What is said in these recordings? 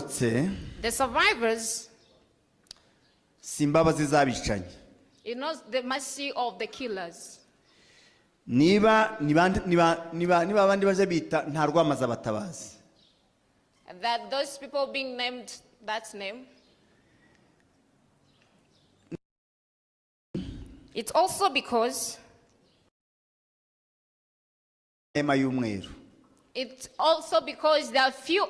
The survivors, simbabazi zabicanyi. it knows the mercy of the killers. Niba abandi baje bita nta rwamaza batabazi. That those people being named that name. It's also because it's also because there are few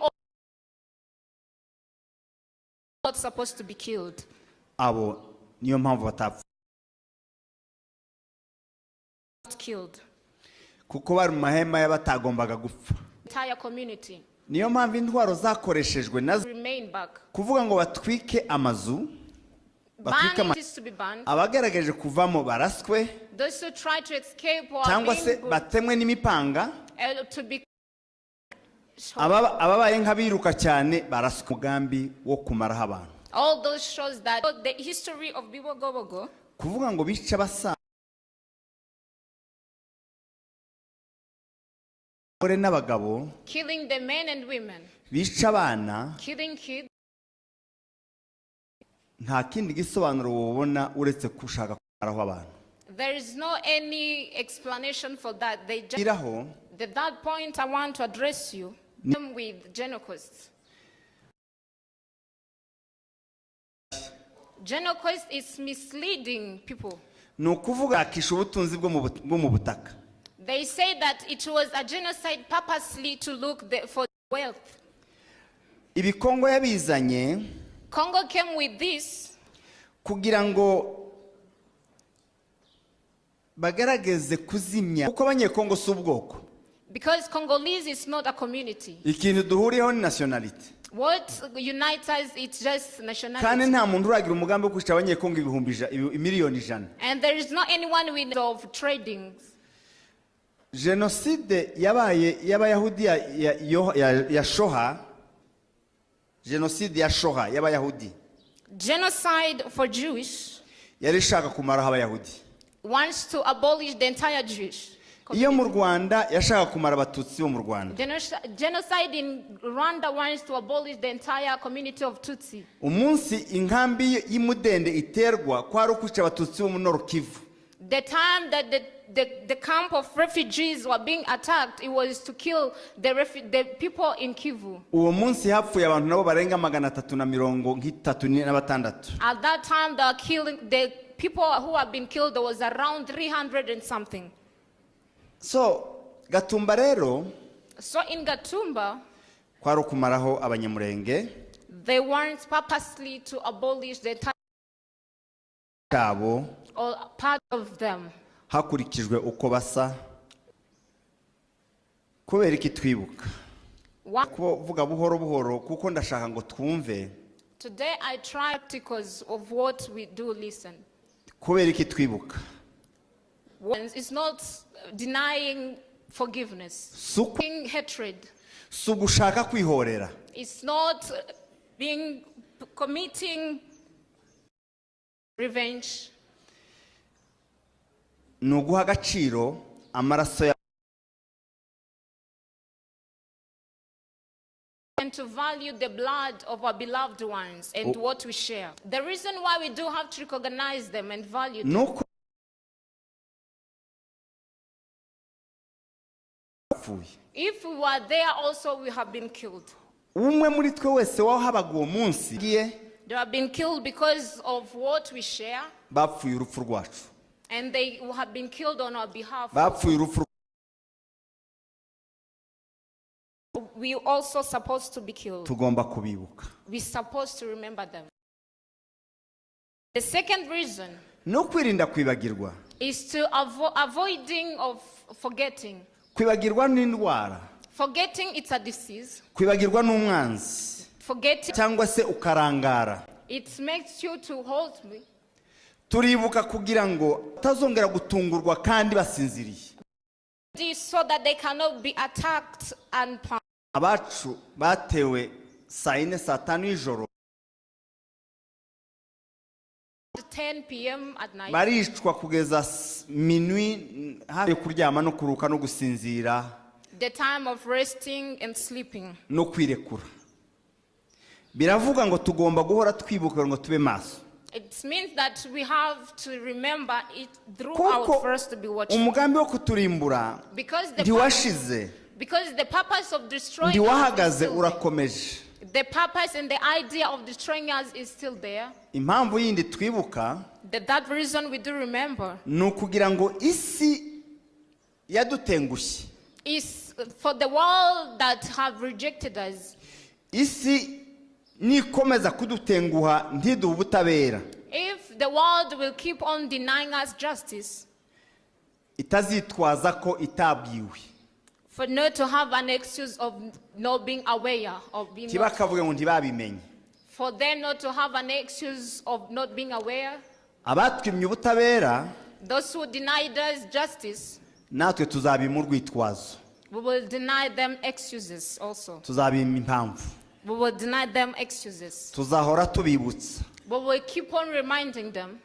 not supposed to be killed. Abo niyo mpamvu batapfa. Killed. Kuko bari mu mahema y'abatagombaga gupfa. Entire community. Niyo mpamvu intwaro zakoreshejwe nazo Remain back. kuvuga ngo batwike amazu. Abagaragaje kuvamo baraswe. Those who try to escape or cyangwa se batemwe n'imipanga. Ababaye nk'abiruka cyane baraswe umugambi wo kumaraho abantu. All those shows that the history of Bibogobogo. Kuvuga ngo bica basa n'abagabo. Killing the men and women. Bica abana. Killing kids. Nta kindi gisobanuro wobona uretse kushaka kumaraho abantu. There is no any explanation for that. They just that point I want to address you with genocide. Genocide is misleading people. No kuvuga akisha ubutunzi bwo mu butaka. They say that it was a genocide purposely to look for wealth. Ibi Kongo yabizanye. Congo came with this kugira ngo bagarageze kuzimya kuko abanyekongo subwoko. Because Congolese is not a community. Ikintu duhuriyeho ni nationality. What unites us it's just nationality. Kandi nta muntu uragira umugambi wo kwica abanyekongo miliyoni 100. And there is not anyone with of trading. Genocide yabaye y'abayahudi ya Shoha. Genocide ya Shoha y'abayahudi. Genocide for Jewish. Yari shaka kumaraho abayahudi. Wants to abolish the entire Jewish. Iyo mu Rwanda yashaka kumara abatutsi bo mu Rwanda. Genocide in Rwanda wants to abolish the entire community of Tutsi. Umunsi inkambi y'imudende iterwa kwari ukwica abatutsi bo mu Nord Kivu. The time that the camp of refugees were being attacked, it was to kill the people in Kivu. Uwo munsi hapfuye abantu nabo barenga 336. At that time, they were killing the people who have been killed. There was around 300 and something. So Gatumba rero. So in Gatumba, kwari kumaraho abanyamurenge. They want purposely to abolish the entire or part of them. Hakurikijwe uko basa. Kubera iki twibuka? Kuvuga buhoro buhoro kuko ndashaka ngo twumve. Today I try articles of what we do listen. Kubera iki twibuka? It's not denying forgiveness. Suking hatred. Sugushaka kwihorera. It's not committing revenge. Nuguha agaciro amaraso ya and to value the blood of our beloved ones and what we share. The reason why we do have to recognize them and value them. If we were there also we have been killed. Umwe muri twe wese waho habaga uwo munsi. They have been killed because of what we share. Bapfuye urupfu rwacu. And they have been killed on our behalf. Bapfuye urupfu. We also supposed to be killed. Tugomba kubibuka. We supposed to remember them. The second reason no kwirinda kwibagirwa is to avoiding of forgetting. Kwibagirwa ni indwara. Forgetting it's a disease. Kwibagirwa ni umwanzi. Forgetting cyangwa se ukarangara. It makes you to hold me. Turibuka kugira ngo tazongera gutungurwa kandi basinziriye. So that they cannot be attacked and abacu batewe saa 4 saa 5 y'ijoro 10 p.m. at night. Baricwa kugeza minuit hafi kuryama no kuruka no gusinzira. The time of resting and sleeping. No kwirekura. biravuga ngo tugomba guhora twibuka ngo tube maso. It means that we have to remember it throughout first to be watching. Umugambi wo kuturimbura ntiwashize. Because the purpose of destroying ntiwahagaze urakomeje. The purpose and the idea of destroying us is still there. Impamvu yindi twibuka, that reason we do remember, nukugira ngo isi yadutengushye, is for the world that have rejected us. Isi nikomeza kudutenguha ntiduhe ubutabera. If the world will keep on denying us justice, itazitwaza ko itabwiwe. For not to have an excuse of not being aware of being. Tibakavuga ngo ntibabimenye. For them not to have an excuse of not being aware. Abatwimye ubutabera, those who denied us justice, natwe tuzabima urwitwazo. We will deny them excuses also. Tuzabima impamvu. We will deny them excuses. Tuzahora tubibutsa. We will keep on reminding them.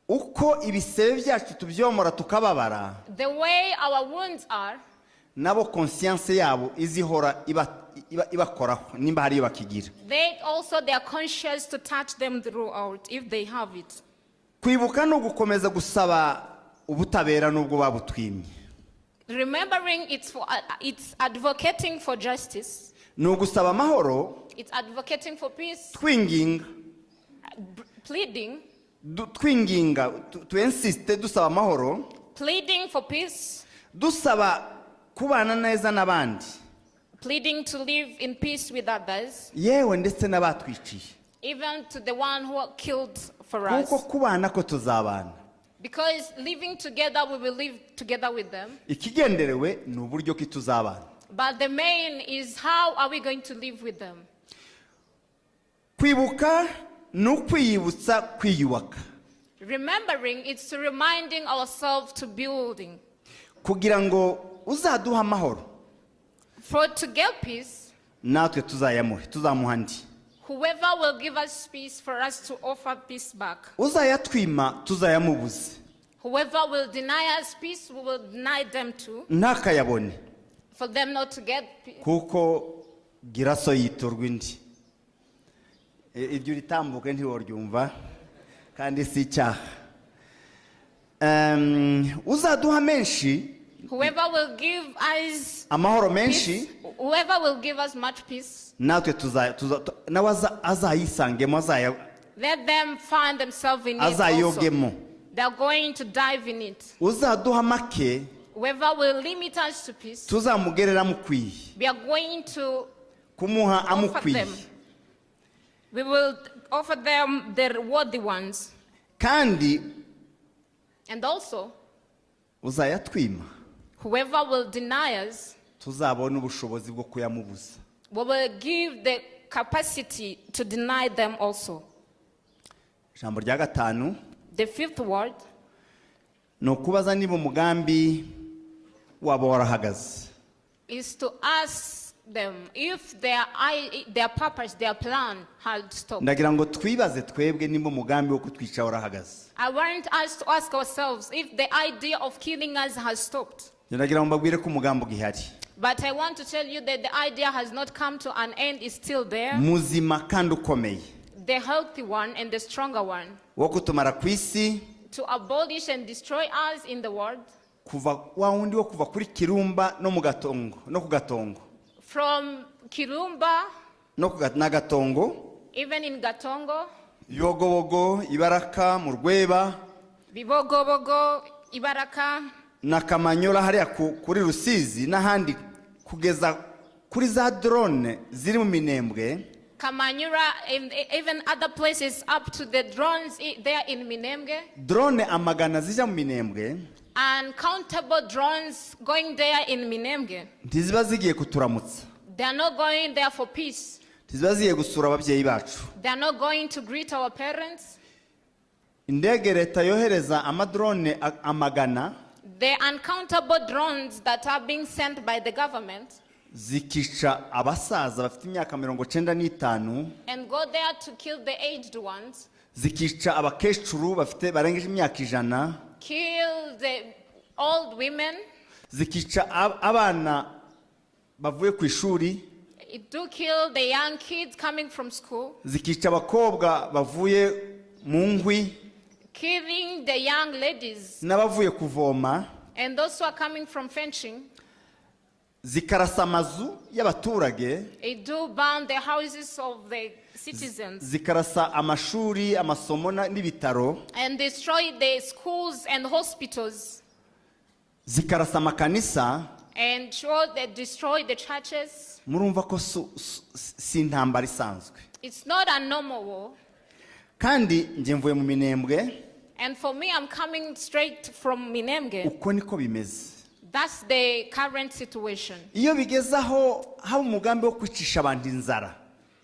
Uko ibisebe byacu tubyomora tukababara, the way our wounds are, nabo conscience yabo izihora ibakoraho nimba hari bakigira. They also they are conscious to touch them throughout if they have it. Kwibuka no gukomeza gusaba ubutabera nubwo babutwimye. Remembering it's advocating for justice. No gusaba amahoro. It's advocating for peace. Twinginga. Pleading. Twinginga to insiste dusaba amahoro. Pleading for peace. Dusaba kubana neza n'abandi. Pleading to live in peace with others. Yewe ndetse n'abatwiciye. Even to the one who killed for us. Kuko kubana ko tuzabana. Because living together we will live together with them. Ikigenderewe ni uburyo ki tuzabana. But the main is how are we going to live with them? Kwibuka nukwiyibutsa kwiyubaka. Remembering it's to reminding ourselves to building. Kugira ngo uzaduha amahoro. For to get peace. Natwe tuzamuha ndi. Whoever will give us peace for us to offer peace back. Uzayatwima tuzayamubuze. Whoever will deny us peace, we will deny them too. Ntakayabone. For them not to get peace. Kuko giraso yiturwa indi. Ibyo ritambuke ntiworyumva kandi si cyaha. Uzaduha menshi. Whoever will give us amahoro menshi. Whoever will give us much peace. Natwe nawe azayisangemo azaya. Let them find themselves in it azayogemo. They are going to dive in it. Uzaduha make. Whoever will limit us to peace. Tuzamugerera mukwiye. We are going to kumuha amukwiye. We will offer them the worthy ones. Kandi and also uzayatwima. Whoever will deny us, tuzabona ubushobozi bwo kuyamubuza. We will give the capacity to deny them also. Jambo rya gatanu. The fifth word. No kubaza niba umugambi wabo warahagaze. Is to ask them if their purpose, their plan had stopped. Ndagira ngo twibaze twebwe niba umugambi wo kutwica warahagaze. I want us to ask ourselves if the idea of killing us has stopped. Ndagira ngo mbabwire ko umugambi gihari. But I want to tell you that the idea has not come to an end, is still there. Muzima kandi ukomeye. The healthy one and the stronger one. Wo kutumara kwisi. To abolish and destroy us in the world. Kuva wa wundi wo kuva kuri Kirumba no mu Gatongo no ku Gatongo. From Kirumba. No ku Gatongo. Even in Gatongo. Bibogobogo, Ibaraka, mu Rweba. Bibogobogo, Ibaraka. Na Kamanyola hariya kuri Rusizi n'ahandi kugeza kuri za drone ziri mu Minembwe. Kamanyura and even other places up to the drones there in Minembwe. Drone amagana zija mu Minembwe. Uncountable drones going there in Minembwe. Ntiziba zigiye kuturamutsa. They are not going there for peace. Ntiziba zigiye gusura ababyeyi bacu. They are not going to greet our parents. Indege leta yohereza amadrone amagana. The uncountable drones that are being sent by the government. Zikica abasaza bafite imyaka 95 and go there to kill the aged ones. Zikica abakecuru bafite barengeje imyaka 100. Kill the old women. Zikica abana bavuye ku ishuri. It do kill the young kids coming from school. Zikica abakobwa bavuye mu nkwi. Killing the young ladies. N'abavuye kuvoma. And those who are coming from fetching. Zikarasa amazu y'abaturage. It do burn the houses of the citizens. Zikarasa amashuri, amasomo n'ibitaro. And destroy the schools and hospitals. Zikarasa amakanisa. And destroy the churches. Murumva ko si intambara isanzwe. It's not a normal war. Kandi nje mvuye mu Minembwe. And for me, I'm coming straight from Minembwe. Uko niko bimeze. That's the current situation. Iyo bigezaho haba umugambi wo kwicisha abantu inzara.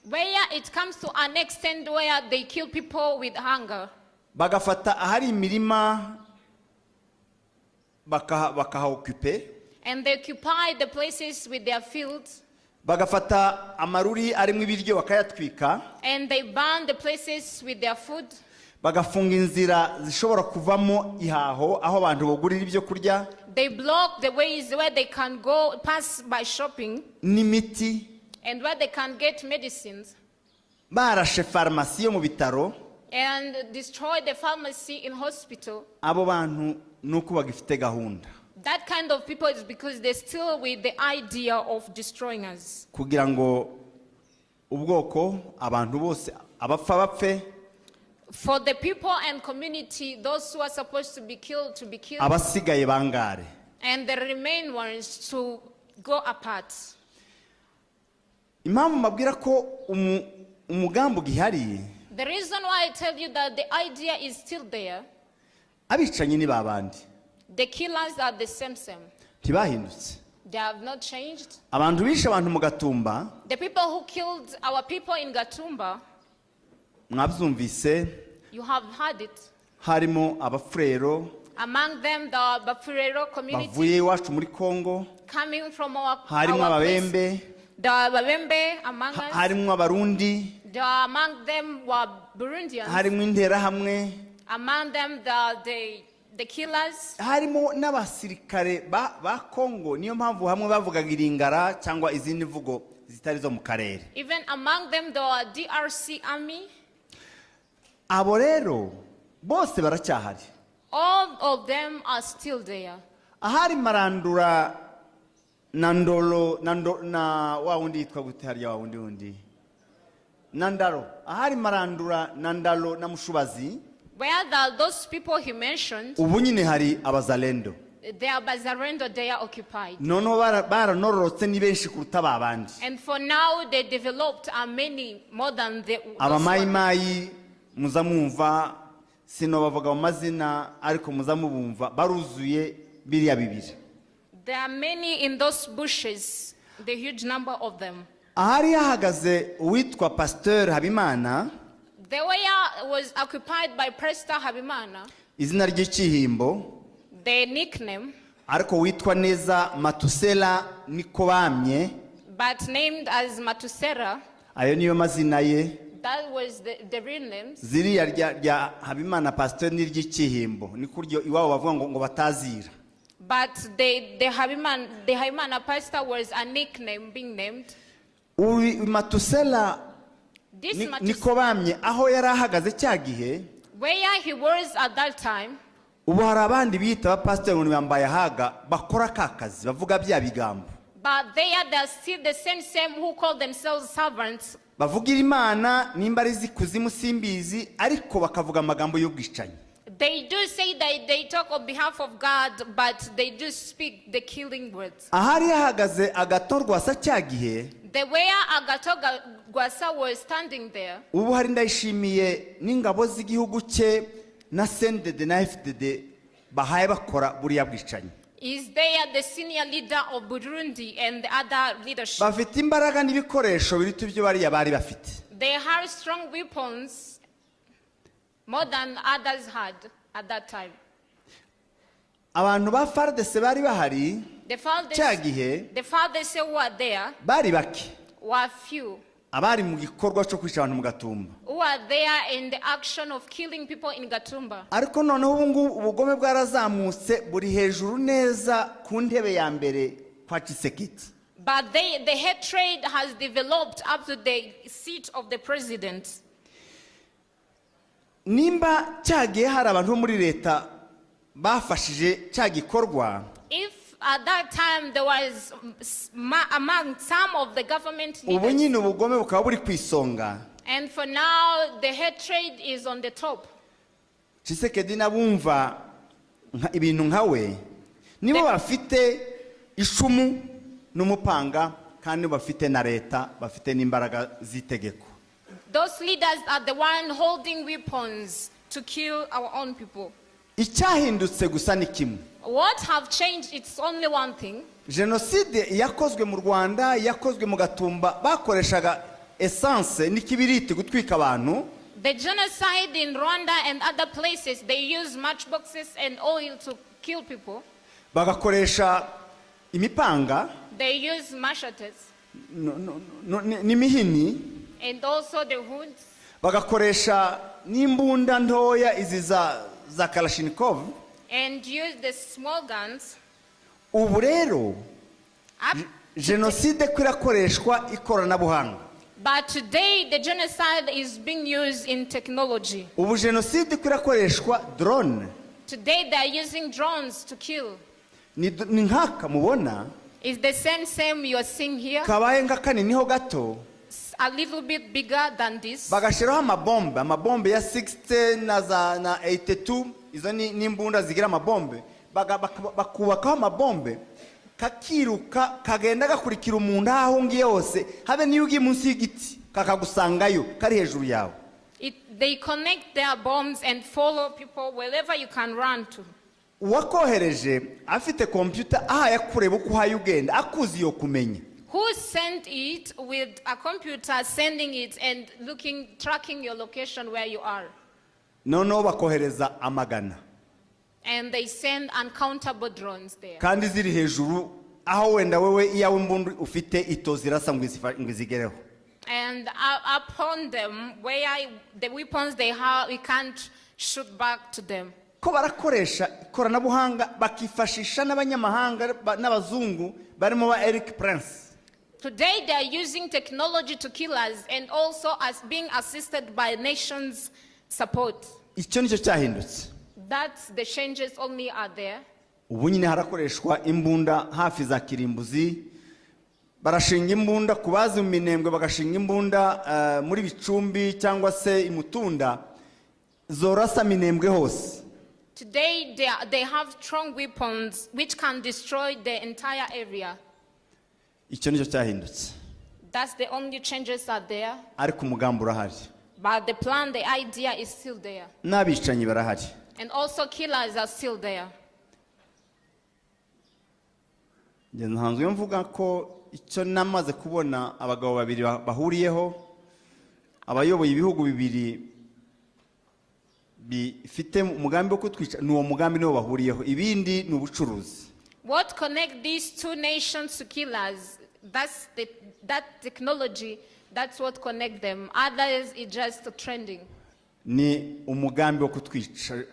Where it comes to an extent where they kill people with hunger. Bagafata ahari imirima bakahaokupe. And they occupy the places with their fields. Bagafata amaruri arimo ibiryo bakayatwika. And they burn the places with their food. Bagafunga inzira zishobora kuvamo ihaho aho abantu bagurira ibyo kurya. They block the ways where they can go pass by shopping. N'imiti. And where they can get medicines. Barashe farmasi yo mu bitaro. And destroy the pharmacy in hospital. Abo bantu nuko bagifite gahunda. That kind of people is because they're still with the idea of destroying us. Kugira ngo ubwoko abantu bose abapfa bapfe. For the people and community, those who are supposed to be killed, abasigaye bangare. And the remain ones to go apart. Impamvu mabwira ko umugambo gihari. The reason why I tell you that the idea is still there. Abicanyi ni babandi. The killers are the same. Ntibahindutse. They have not changed. Abantu bishe abantu mu Gatumba. The people who killed our people in Gatumba. Mwabyumvise. You have heard it. Harimo abafurero. Among them the Bafurero community. Bavuye iwacu muri Kongo. Coming from our harimo ababembe. The Babembe among us. Harimo abarundi. Among them were Burundians. Harimo interahamwe. Among them the killers. Harimo n'abasirikare ba Kongo niyo mpamvu hamwe bavugaga iringara cyangwa izindi mvugo zitari zo mu karere. Even among them the DRC army. Abo rero bose baracyahari. All of them are still there. Ahari marandura nandolo na wa wundi yitwa gute harya wa wundi Nandaro. Ahari marandura Nandalo na Mushubazi. Where those people he mentioned. Ubu nyine hari abazalendo. They are Bazarendo, they are occupied. Nono baranorotse ni benshi kuruta babandi. And for now they developed many more than the abamayimayi muzamumva sino bavuga amazina ariko muzamubumva baruzuye biriya bibiri. There are many in those bushes, the huge number of them. Ahari hahagaze uwitwa Pasteur Habimana. The way was occupied by Pastor Habimana. Izina ry'ikihimbo. The nickname. Ariko witwa neza Matusela niko bamye. But named as Matusera. Ayo niyo mazina ye. That was the real names. Ziriya rya Habimana Pasteur n'iry'ikihimbo ni kuryo iwabo bavuga ngo batazira. But the Habimana Pastor was a nickname being named. Matusela niko bamye aho yari ahagaze cya gihe. Where he was at that time. Ubu hari abandi bita Pastor ngo Mbayahaga bakora kakazi bavuga bya bigambo. But they are still the same who call themselves servants. Bavugira Imana nimba ari zikuzimu simbizi ariko bakavuga amagambo y'ubwicanyi. They do say that they talk on behalf of God, but they do speak the killing words. Ahari hahagaze agatorwa sa cyagihe. The way Agatogwasa was standing there. Ubu hari ndayishimiye n'ingabo z'igihugu cye na CNDD na FDD bahaye bakora buriya bwicanyi. Is there the senior leader of Burundi and the other leadership? Bafite imbaraga n'ibikoresho biruta ibyo bari yabari bafite. They have strong weapons more than others had at that time. Abantu ba FARDC bari bahari. The fathers who were there bari bake. Were few. Abari mu gikorwa cyo kwica abantu mu Gatumba. Who are there in the action of killing people in Gatumba. Ariko noneho ubugome bwarazamutse buri hejuru neza ku ntebe ya mbere kwa Chisekedi. But the hatred has developed up to the seat of the president. Nimba cyagiye hari abantu muri leta bafashije cyagikorwa. If at that time there was among some of the government Ubu leaders, nyine ubugome bukaba buri kwisonga. and for now the hatred is on the top. Tshisekedi nabumva ibintu nkawe nibo bafite ishumu n'umupanga kandi bafite na leta bafite n'imbaraga z'itegeko. Those leaders are the one holding weapons to kill our own people. Icyahindutse gusa ni kimwe. What have changed? It's only one thing. Genocide yakozwe mu Rwanda, yakozwe mu Gatumba, bakoreshaga essence n'ikibiriti gutwika abantu. The genocide in Rwanda and other places, they use matchboxes and oil to kill people. Bagakoresha imipanga, They use machetes n'imihini, and also the hoods. bagakoresha n'imbunda ntoya izi za Kalashnikov. And use the small guns. Ubu rero genocide kwirakoreshwa ikoranabuhanga. But today the genocide is being used in technology. Ubu genocide kwirakoreshwa drone. Today they are using drones to kill. Ni nkaka mubona. It's the same you are seeing here. Kabaye ngakaniniho gato. A little bit bigger than this. Bagashiraho amabombe ya 60 na 82. Izo ni imbunda zigira amabombe. Bakubakaho amabombe. Kakiruka kagenda gakurikira umuntu aho ngiye yose habe niyo ugiye munsi y'igiti kakagusangayo kari hejuru yawe. They connect their bombs and follow people wherever you can run to. Uwakohereje afite computer Ahaye kureba uko Ahaye ugenda akuzi yo kumenya. Who sent it with a computer sending it and tracking your location where you are? Noneho bakohereza amagana. And they send uncountable drones there. Kandi ziri hejuru aho wenda wewe iyawe imbunda ufite itozirasa ngo izigereho. And upon them, where the weapons they have, we can't shoot back to them. Ko barakoresha ikoranabuhanga bakifashisha n'abanyamahanga n'abazungu barimo ba Eric Prince. Today they are using technology to kill us and also as being assisted by nations' support. Icyo nicyo cyahindutse. That's the changes only are there. Ubu nyine harakoreshwa imbunda hafi za kirimbuzi. Barashinga imbunda kubazi mu minembwe bagashinga imbunda muri bicumbi cyangwa se imutunda zorasa minembwe hose. Today they have strong weapons which can destroy the entire area. Icyo nicyo cyahindutse. That's the only changes are there. Ariko umugambi urahari. But the plan, the idea is still there. N'abicanyi barahari. And also killers are still there. Nhanzwe mvuga ko icyo namaze kubona abagabo babiri bahuriyeho abayoboye ibihugu bibiri bifite umugambi wo kutwica n'uwo mugambi niwo bahuriyeho ibindi n'ubucuruzi. What connect these two nations to kill us? That's that technology. That's what connect them. Others is just trending. Ni umugambi wo kutwica.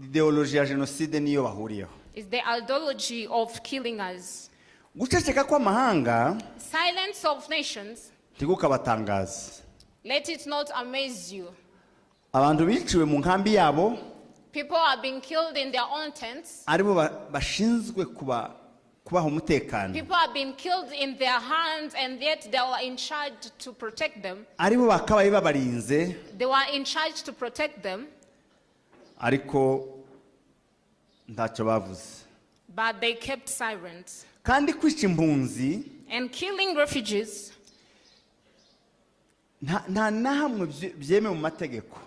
Ideology ya genocide niyo bahuriyeho. It's the ideology of killing us. Guceceka kw'amahanga. Silence of nations. Tigukabatangaza. Let it not amaze you. Abantu biciwe mu nkambi yabo. People are being killed in their own tents. Aribo bashinzwe kubaha umutekano. People are being killed in their hands and yet they were in charge to protect them. Aribo bakabaye babarinze. They were in charge to protect them. Ariko ntacyo bavuze. But they kept silent. Kandi kwica impunzi. And killing refugees. Nta nahamwe byemewe mu mategeko.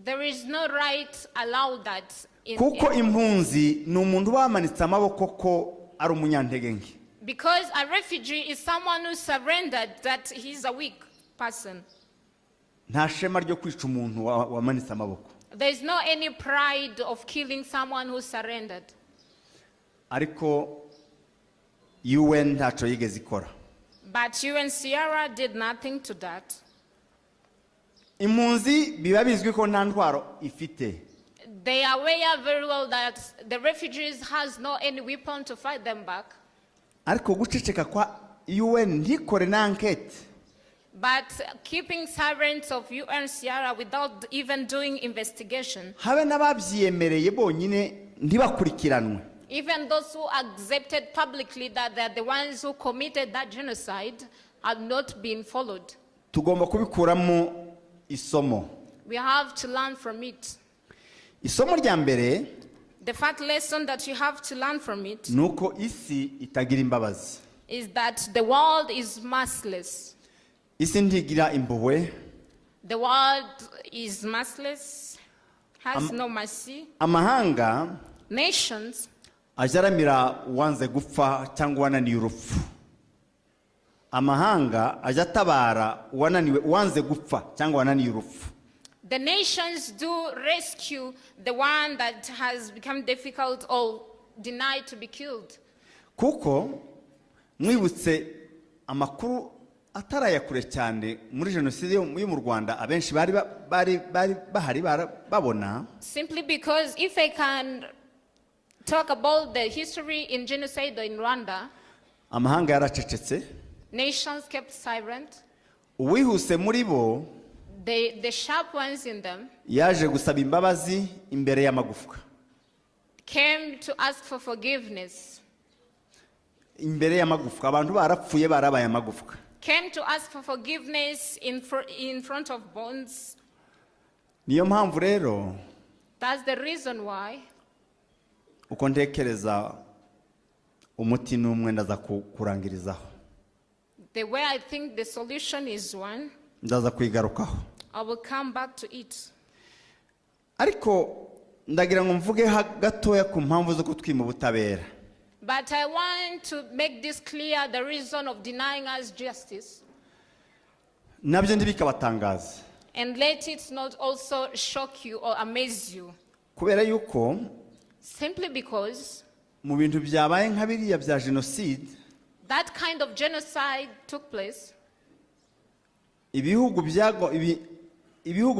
There is no right allowed that. Kuko impunzi ni umuntu bamanitse amaboko ko ari umunyantege nke. Because a refugee is someone who surrendered that he's a weak person. Nta shema ryo kwica umuntu wamanitse amaboko. There is no any pride of killing someone who surrendered. Ariko UN ntacyo yigeze ikora. But UNHCR did nothing to that. Impunzi biba bizwi ko nta ntwaro ifite. They are aware very well that the refugees has no any weapon to fight them back. ariko guceceka kwa UN ntikore na enquete. But keeping silence of UNHCR without even doing investigation. Habe n'ababyiyemereye bonyine ntibakurikiranwe. Even those who accepted publicly that they're the ones who committed that genocide have not been followed. Tugomba kubikuramo isomo. We have to learn from it. Isomo rya mbere, the first lesson that you have to learn from it, nuko isi itagira imbabazi. Is that the world is merciless. Isi ntigira impuhwe. The world is merciless, has no mercy. Amahanga, nations, ajaramira wanze gupfa cyangwa wananiye urupfu. Amahanga ajatabara wananiwe wanze gupfa cyangwa wananiye urupfu. The nations do rescue the one that has become difficult or denied to be killed. Kuko mwibutse amakuru atarayakure cyane muri genocide yo mu Rwanda abenshi bari bahari babona. Simply because if I can talk about the history in genocide in Rwanda, amahanga yaracecetse. Nations kept silent. Uwihuse muri bo, the sharp ones in them, yaje gusaba imbabazi imbere y'amagufwa. Came to ask for forgiveness. Imbere y'amagufwa, abantu barapfuye barabaye amagufwa. Came to ask for forgiveness in front of bones. Niyo mpamvu rero, that's the reason why, uko ntekereza umuti n'umwe ndaza kurangirizaho. The way I think the solution is one, ndaza kwigarukaho. I will come back to it. Ariko ndagira ngo mvuge gatoya ku mpamvu zo kutwima ubutabera. But I want to make this clear, the reason of denying us justice. Nabyo ndibikabatangaza. And let it not also shock you or amaze you. Kubera yuko, simply because, mu bintu byabaye nka biriya bya genocide, that kind of genocide took place, ibihugu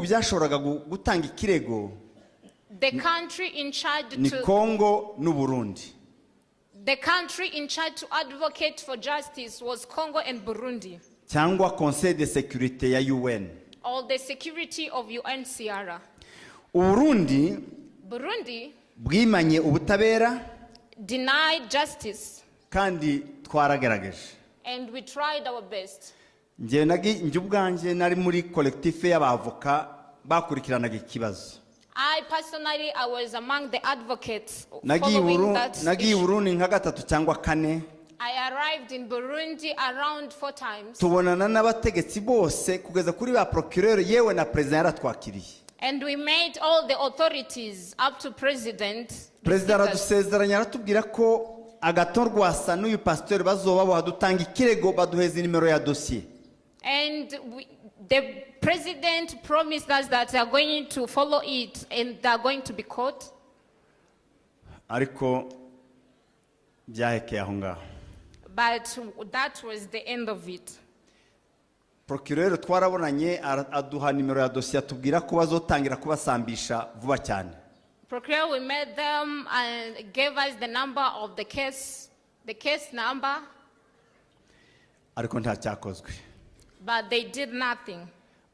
byashoboraga gutanga ikirego, the country in charge ni Congo n'u Burundi. The country in charge to advocate for justice was Congo and Burundi. Cyangwa Conseil de Sécurité ya UN. Or the security of UNHCR. Burundi bwimanye ubutabera, denied justice. Kandi twaragerageje. And we tried our best. Njye ubwanje nari muri collectif y'abavoka bakurikiranaga ikibazo. I personally, I was among the advocates following that issue. Burundi nka gatatu cyangwa kane. I arrived in Burundi around 4 times. Tubonana n'abategetsi bose kugeza kuri ba procureur yewe na president yaratwakiriye. And we met all the authorities up to president. President aradusezeranya aratubwira ko agatorwasa n'uyu pasteur bazoba badutanga ikirego baduheza nimero ya dossier. And the president promised us that they are going to follow it and they are going to be caught. Ariko byahekeye aho ngaho. But that was the end of it. Procureur twarabonanye aduha nimero ya dossier atubwira ko bazotangira kubasambisha vuba cyane. Procureur, we met them and gave us the number of the case number. Ariko nta cyakozwe. But they did nothing.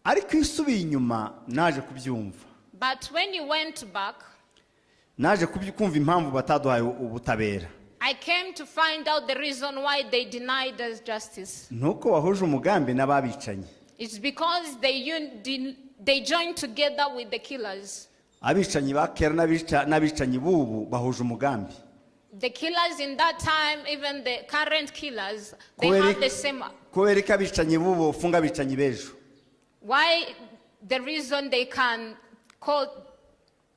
Ariko isubiye inyuma naje kubyumva. But when you went back, naje kumva impamvu bataduhaye ubutabera. I came to find out the reason why they denied us justice. Nuko wahuje umugambi n'ababicanyi. It's because they joined together with the killers. Abicanyi bakera n'abicanyi bubu bahuje umugambi. The killers in that time, even the current killers, they have the same. Kubera ko abicanyi bubu funga abicanyi bejo. Why? The reason they can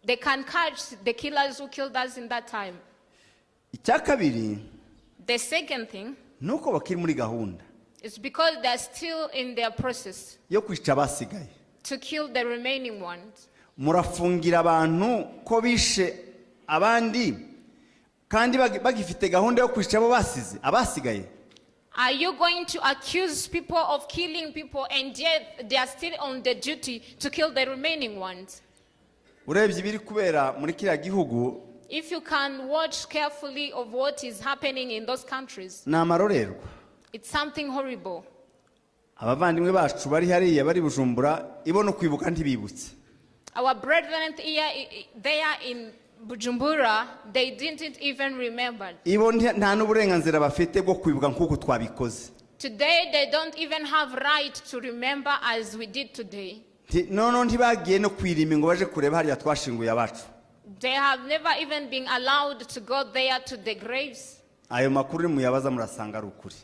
catch the killers who killed us in that time. Icyakabiri, the second thing, nuko bakiri muri gahunda. It's because they are still in their process. Yo kwica basigaye. To kill the remaining ones. Murafungira abantu ko bishe abandi kandi bagifite gahunda yo kwica abo basize abasigaye. Are you going to accuse people of killing people and yet they are still on the duty to kill the remaining ones? Urebye biri kubera muri kiriya gihugu if you can watch carefully of what is happening in those countries, ni amarorerwa. it's something horrible. Abavandimwe bacu bari hariya bari Bujumbura ibona kwibuka ntibibutse. Our brethren here, there in Bujumbura, they didn't even remember. Ibo nta n'uburenganzira bafite bwo kwibuka nkuko twabikoze. Today, they don't even have right to remember as we did today. No, ntibagiye no kwirima ngo baje kureba hariya twashinguye abacu. They have never even been allowed to go there to the graves. Ayo makuru muyabaza murasanga ari ukuri.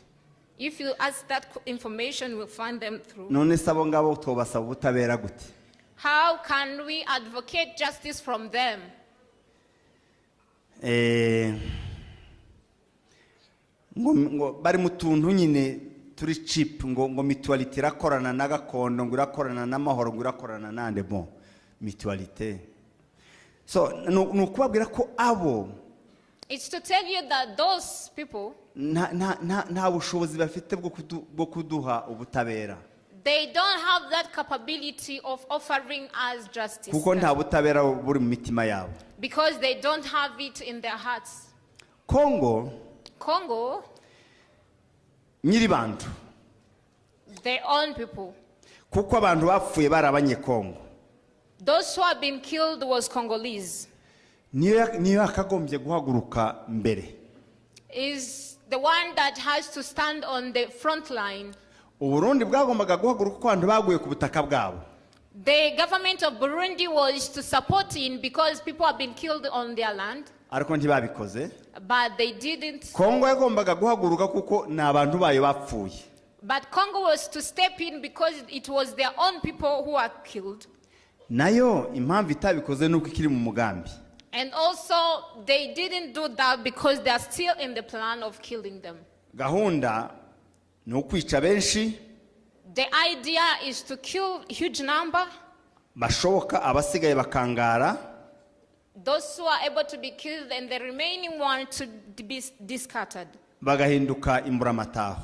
If you ask that information, we'll find them through. None sabo ngabo tobasaba ubutabera gute? How can we advocate justice from them? Ngo bari mutuntu nyine turi chip ngo mutualite irakorana na gakondo ngo irakorana n'amahoro ngo irakorana nande bon mutualite. So nukubabwira ko abo, it's to tell you that those people, nta bushobozi bafite bwo kuduha ubutabera. they don't have that capability of offering us justice. Kuko nta butabera buri mu mitima yabo. Because they don't have it in their hearts. Congo, nyiribantu, their own people. Kuko abantu bapfuye bari abanyekongo. Those who have been killed was Congolese. Niyo akagombye guhaguruka mbere. Is the one that has to stand on the front line. Uburundi bwagombaga guhaguruka ko abantu baguye ku butaka bwabo. The government of Burundi was to support in because people have been killed on their land. Ariko ntibabikoze. But they didn't. Kongo yagombaga guhaguruka kuko na abantu bayo bapfuye. But Congo was to step in because it was their own people who were killed. Nayo impamvu itabikoze nuko ikiri mu mugambi. And also they didn't do that because they are still in the plan of killing them. Gahunda no kwica benshi. The idea is to kill huge number. Bashoboka abasigaye bakangara. Those who are able to be killed and the remaining one to be discarded. Bagahinduka imburamataho.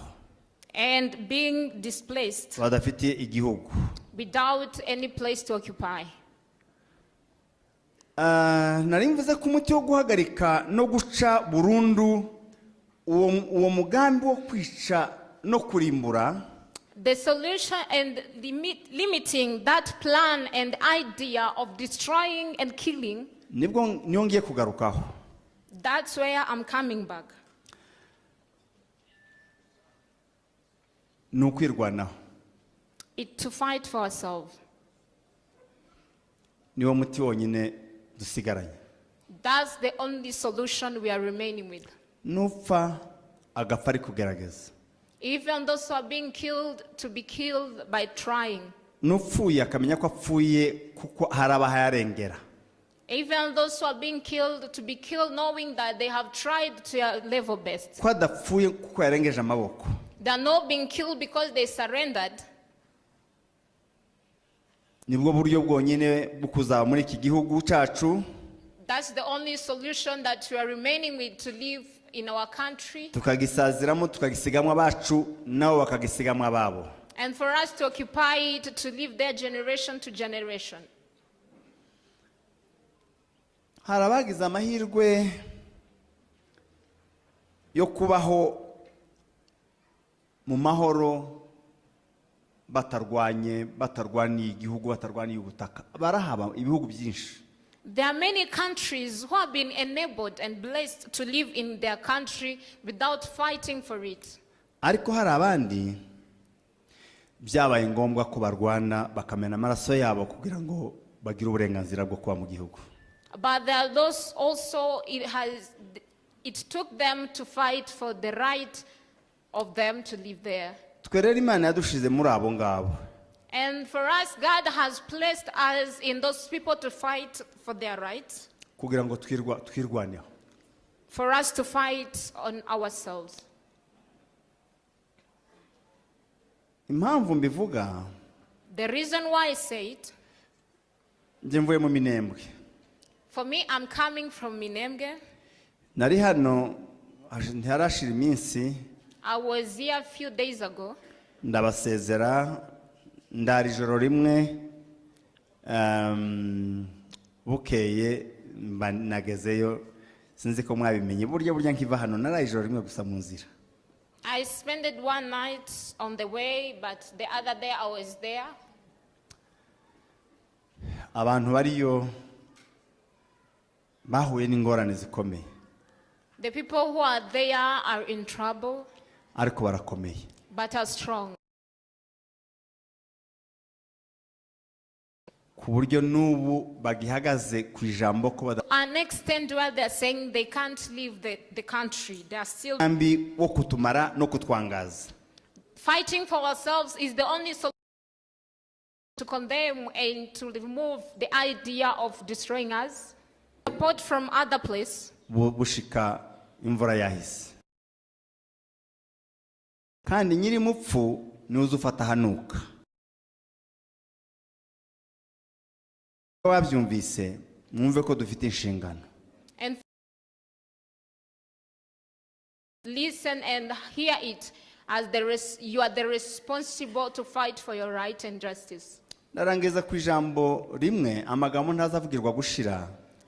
And being displaced. Badafitiye igihugu. Without any place to occupy. Nari mvuze ko umuti wo guhagarika no guca burundu uwo mugambi wo kwica no kurimbura. The solution and limiting that plan and idea of destroying and killing. Nibwo nyongiye kugarukaho. That's where I'm coming back. Nukwirwanaho. To fight for ourselves. Niwo muti wonyine dusigaranye. That's the only solution we are remaining with. Nupfa agapfa ari kugerageza. Even those who are being killed to be killed by trying. Nupfuye akamenya ko apfuye kuko haraba hayarengera. Even those who are being killed to be killed knowing that they have tried to their level best. Ko adapfuye kuko yarengeje amaboko. They are not being killed because they surrendered. Nibwo buryo bwonyine bukuza muri iki gihugu cyacu. That's the only solution that we are remaining with to live in our country. Tukagisaziramo tukagisigamwa abacu nabo bakagisigamwa ababo. And for us to occupy it to live their generation to generation. Harabagize amahirwe yo kubaho mu mahoro batarwaniye igihugu batarwaniye ubutaka. Barahaba ibihugu byinshi. There are many countries who have been enabled and blessed to live in their country without fighting for it. Ariko hari abandi byabaye ngombwa ko barwana bakamena amaraso yabo kugira ngo bagire uburenganzira bwo kuba mu gihugu. But there are those also it took them to fight for the right of them to live there. Twerera Imana yadushize muri abo ngabo. And for us, God has placed us in those people to fight for their rights. Kugira ngo twirwaneho. For us to fight on ourselves. Impamvu mbivuga. The reason why I say it. Nje mvuye mu Minembwe. For me, I'm coming from Minembwe. Nari hano ntarashira iminsi. I was here a few days ago. Ndabasezera ndari ijoro rimwe bukeye nagezeyo sinzi ko mwabimenye burya nkiva hano narayijoro rimwe gusa mu nzira. I spent it one night on the way, but the other day I was there. Abantu bariyo bahuye n'ingorane zikomeye. The people who are there are in trouble, ariko barakomeye, but are strong. Ku buryo n'ubu bagihagaze ku ijambo ko An extent where they're saying they can't leave the country. They are still wo kutumara no kutwangaza. Fighting for ourselves is the only solution to condemn and to remove the idea of destroying us. Support from other place. Bushika imvura yahise. Kandi nyiri mupfu niwe ufata hanuka. Wabyumvise mwumve ko dufite inshingano. And listen and hear it as you are the responsible to fight for your right and justice. Narangeza ku ijambo rimwe amagambo ntazavugirwa gushira.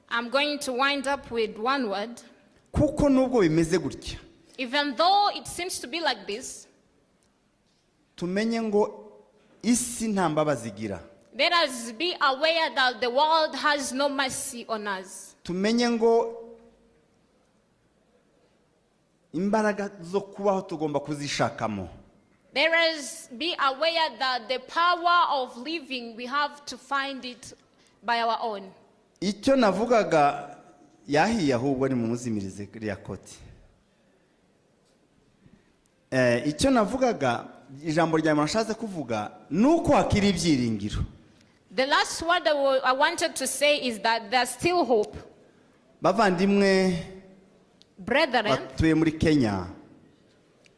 I'm going to wind up with one word. Kuko nubwo bimeze gutya. Even though it seems to be like this, tumenye ngo isi nta mbabazi igira. Let us be aware that the world has no mercy on us. Tumenye ngo imbaraga zo kubaho tugomba kuzishakamo. Let us be aware that the power of living, we have to find it by our own. Icyo navugaga yahiye ahubwo ni mumuzimirize ya koti. Icyo navugaga ijambo rya Mwanashatse kuvuga nuko hakiri ibyiringiro. The last word I wanted to say is that there's still hope. Bavandimwe, brethren, batuye muri Kenya,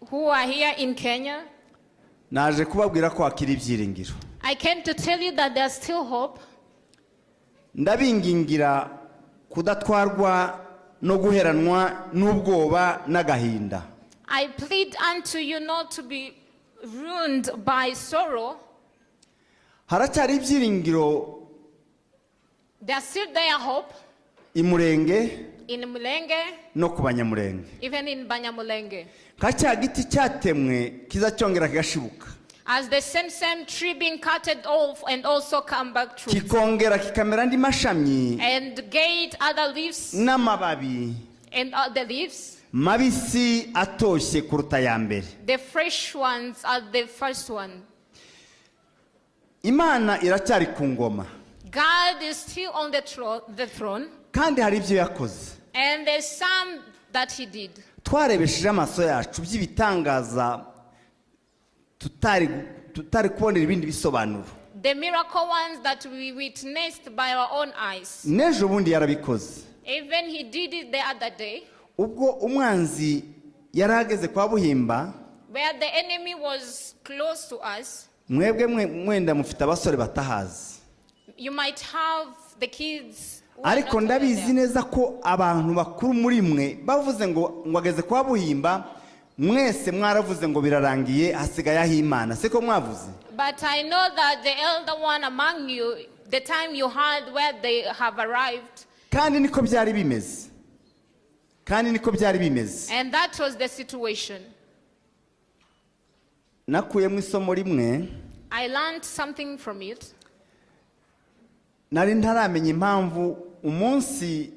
who are here in Kenya, naje kubabwira ko hakiri ibyiringiro. I came to tell you that there's still hope. Ndabingingira kudatwarwa no guheranwa n'ubwoba n'agahinda. I plead unto you not to be ruined by sorrow. Haracyari ibyiringiro. There's still there hope. Imurenge. In Mulenge. No ku Banyamulenge. Even in Banyamulenge. Kacya giti cyatemwe kizacyongera kigashibuka. As the same tree being cutted off and also come back true. Kikongera kikamera andi mashami. And get other leaves. N'amababi. And other leaves. Mabisi atoshye kuruta ya mbere. The fresh ones are the first one. Imana iracyari ku ngoma. God is still on the throne. Kandi hari ibyo yakoze. And there's some that he did. Twarebesheje amaso yacu by'ibitangaza tutari kubonera ibindi bisobanuro. The miracle ones that we witnessed by our own eyes. Nejo bundi yarabikoze. Even he did it the other day. Ubwo umwanzi yarageze kwa Buhimba. Where the enemy was close to us. Mwebwe mwenda mufite abasore batahazi. You might have the kids. Ariko ndabizi neza ko abantu bakuru muri mwe bavuze ngo ngwageze kwa Buhimba mwese mwaravuze ngo birarangiye hasigaye aho Imana siko mwavuze. But I know that the elder one among you, the time you heard where they have arrived. Kandi niko byari bimeze. Kandi niko byari bimeze. And that was the situation. Nakuye mu isomo rimwe. I learned something from it. Nari ntaramenya impamvu umunsi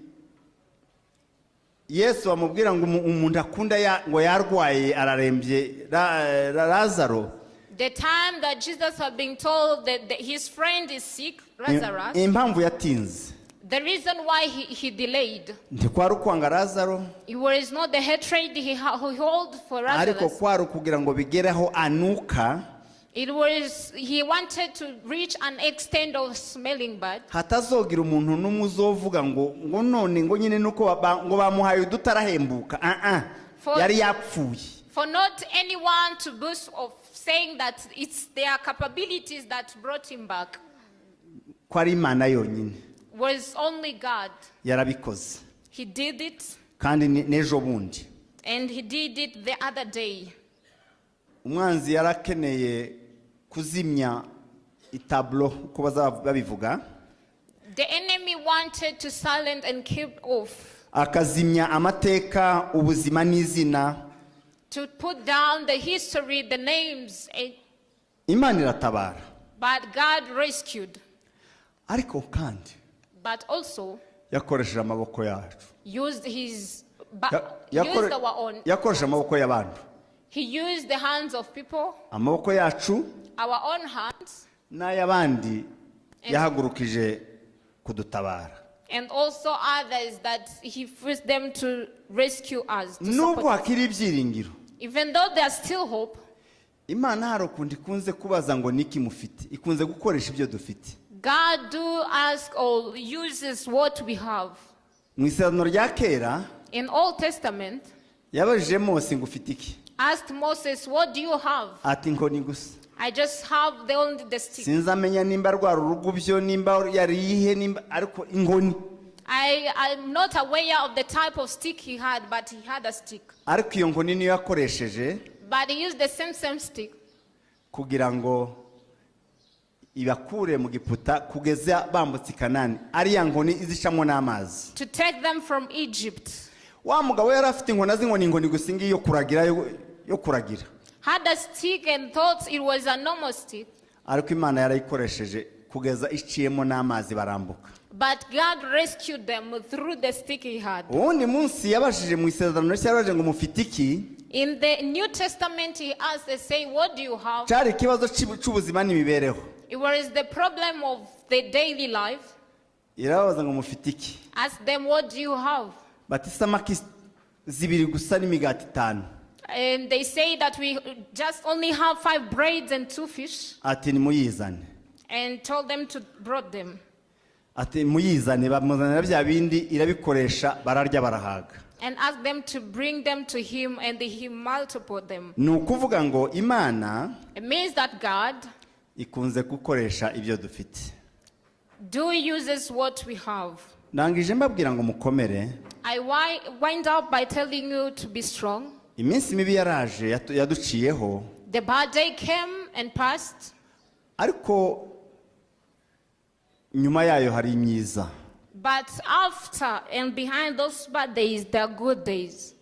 Yesu amubwira ngo umuntu akunda ngo yarwaye ararembye Lazaro. The time that Jesus had been told that his friend is sick, Lazarus. Impamvu yatinze. The reason why he delayed. Ndikwari kwanga Lazaro. It was not the hatred he held for Lazarus. Ariko kwari kugira ngo bigereho anuka. It was he wanted to reach an extent of smelling bad. Hatazogira umuntu numuzovuga ngo none ngo nyine nuko ngo bamuhaye dutarahembuka. Yari yapfuye. For not anyone to boast of saying that it's their capabilities that brought him back. Kwari Imana yonyine. Was only God. Yarabikoze. He did it. Kandi nejo bundi. And he did it the other day. Umwanzi yarakeneye kuzimya itablo uko babivuga. The enemy wanted to silence and keep off akazimya amateka ubuzima n'izina. To put down the history, the names, Imana iratabara. but God rescued. Ariko kandi But also yakoresheje amaboko yacu. used used our own. Yakoresheje amaboko y'abantu. He used the hands of people, Amaboko yacu our own hands, n'ay'abandi yahagurukije kudutabara. and also others that he forced them to rescue us. To Nubwo support us. hakiri ibyiringiro, Even though there's still hope, Imana hari ukundi ikunze kubaza ngo niki mufite. Ikunze gukoresha ibyo dufite. God do ask or uses what we have. Mu Isezerano rya kera In Old Testament, yabajije Mose ngo ufite iki? asked Moses, what do you have? Ati inkoni gusa. I just have only the stick. Sinzamenya nimba rwara urugubyo nimba yarihe nimba ariko inkoni. I'm not aware of the type of stick he had, but he had a stick. Ariko iyo nkoni niyo yakoresheje But he used the same stick kugira ngo ibakure mu Giputa kugeza bambutse Kanani. Ariya nkoni izicamo n'amazi. to take them from Egypt. Wa mugabo yari afite inkoni azinkoni inkoni gusa ngiyo yo kuragira yo kuragira. Had a stick and thought it was a normal stick. Ariko Imana yarayikoresheje kugeza iciyemo n'amazi barambuka. But God rescued them through the stick he had. Ubundi munsi yabashije mu Isezerano rishya yaraje ngo mufite iki? In the New Testament, he asked, they say, what do you have? Cyari ikibazo cy'ubuzima n'imibereho. It was the problem of the daily life. Irabaza ngo mufite iki? Ask them, what do you have? Bati isamaki zibiri gusa n'imigati 5. And they say that we just only have 5 breads and 2 fish. Ati nimuyizane. And told them to brought them. Ati muyizane bamuzanira bya bindi irabikoresha bararya barahaga. And asked them to bring them to him, and he multiplied them. Ni ukuvuga ngo Imana It means that God ikunze gukoresha ibyo dufite. uses what we have. Ndangije mbabwira ngo mukomere. I wind up by telling you to be strong. Iminsi mibi yaraje yaduciyeho. The bad day came and passed. Ariko nyuma yayo hari imyiza. But after and behind those bad days, there are good days.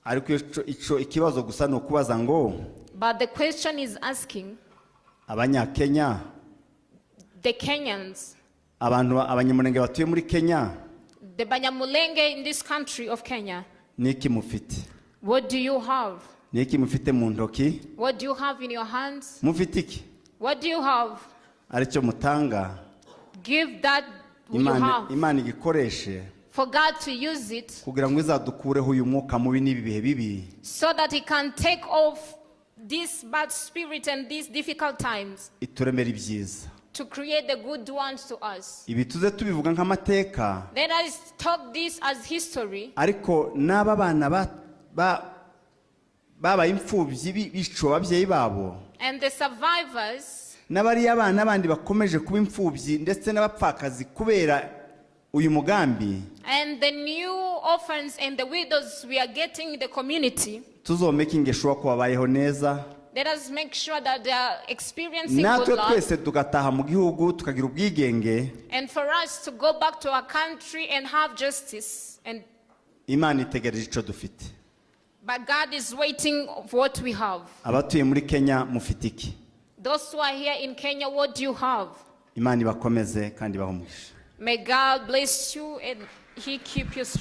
Ariko ico ikibazo gusa no kubaza ngo But the question is asking Abanyakenya, the Kenyans, abantu abanyamulenge batuye muri Kenya, the Banyamulenge in this country of Kenya, niki mufite? what do you have? Niki mufite mu ntoki? What do you have in your hands? Mufite iki? What do you have? Aricyo mutanga. Give that you have Imana igikoreshe for God to use it kugira ngo izadukureho uyu mwuka mubi n'ibi bihe bibi. so that He can take off this bad spirit and these difficult times Ituremera ibyiza. to create the good ones to us. Ibi tuze tubivuga nk'amateka. Let us talk this as history. Ariko n'aba bana babaye imfubyi bico ababyeyi babo. And the survivors N'abari abana bandi bakomeje kuba imfubyi ndetse n'abapfakazi kubera uyu mugambi. and the new orphans and the widows we are getting in the community, Tuzomaking sure ko babayeho neza. let us make sure that they are experiencing good Natwe life. twese tugataha mu gihugu tukagira ubwigenge. And for us to go back to our country and have justice. And Imana itegereje ico dufite. but God is waiting for what we have. Abatuye muri Kenya mufite iki? Those who are here in Kenya, what do you have? Imana ibakomeze kandi bahumugisha. May God bless you and He keep you strong.